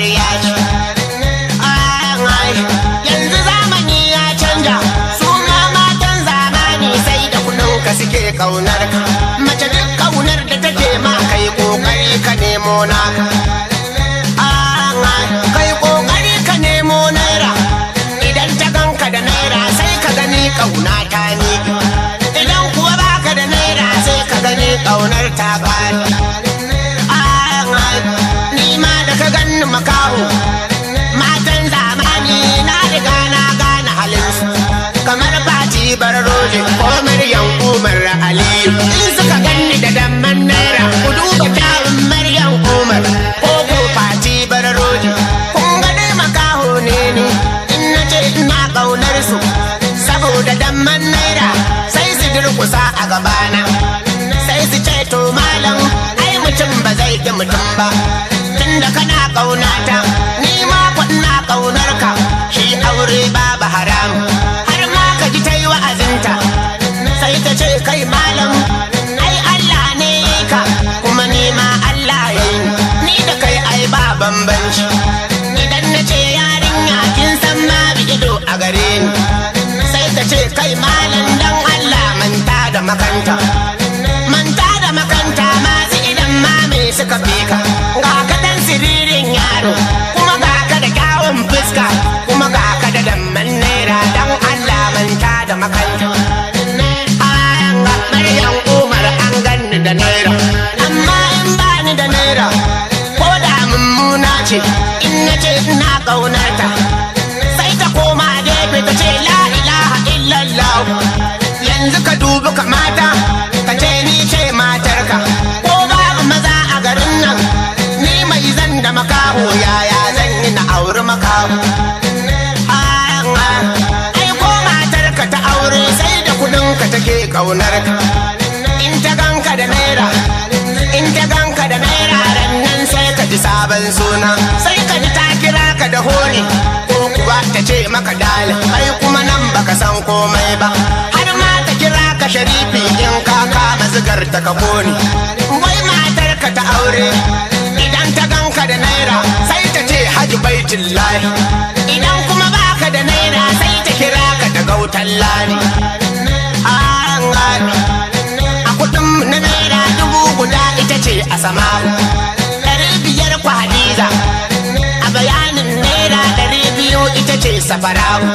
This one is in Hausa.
ƙarya ce. Yanzu zamani ya canja, su ma matan zamani sai da kuɗinka suke ƙaunar ka. Mace duk ƙaunar da take ma kai ƙoƙari ka nemo naka. Kai ƙoƙari ka nemo naira, idan ta ganka da naira sai ka gani ƙauna ta ni. Idan kuwa baka da naira sai ka gani ƙaunar ta ƙare. Ni ma da ka ganni makaho, matan zamani na riga na gane halinsu, kamar Fati Barroje ko Maryam Umar Aliyu. In suka ganni da damman naira, ku duba kyawun Maryam Umar ko Fati Barroje. Kun ga dai makaho ne ni, in na ce ina ƙaunar su, saboda damman naira sai su durƙusa a gabana, sai su ce to malam ai mutum ba zai ƙi mutum ba, tunda kana ƙaunata ni ma ina ƙaunar ka. Shi aure babu haram, har ma ka ji ta yi wa'azinta, sai ta ce kai malam ai Allah ne ka, kuma ni ma Allah ya yi ni da kai ai ba bambanci. Idan na ce yarinya kin san ma bi ido a gare ni, sai ta ce kai malam dan Allah manta da makanta, manta da makanta, masu idan ma me suka fi ka. Ga ka dan siririn yaro, kuma ga ka da kyawun fuska, kuma ga ka da damman naira, dan Allah manta da makanta. Maryam Umar an ganni da naira, amma in bani da naira ko da mummuna ce, in na ce ina ƙaunarta sai ta koma gefe ta ce la ilaha illallah. Yanzu ka dubi kamata ka ce ni ce matarka, ko babu maza a garin nan ni mai zan da makaho, yaya zan yi na auri makaho? Ai ko matarka ta aure sai da kudinka take ƙaunarka. In ta ganka da naira, in ta ganka da naira, rannan sai ka ji sabon suna, sai ka ji ta kira ka da honi, ko kuwa ta ce maka dalin, kai kuma nan baka san komai ba, har ma ta kira ka sharifi in ka kama zigar ta ka koni. Wai matarka ta aure idan ta ganka da naira sai ta ce haji baitullahi, idan kuma baka da naira sai ta kira ka da gautan lani. A kudin na naira 1000 guda ita ce a sama, 500 kwa Hadiza, a bayanin naira 200 ita ce Safarahu.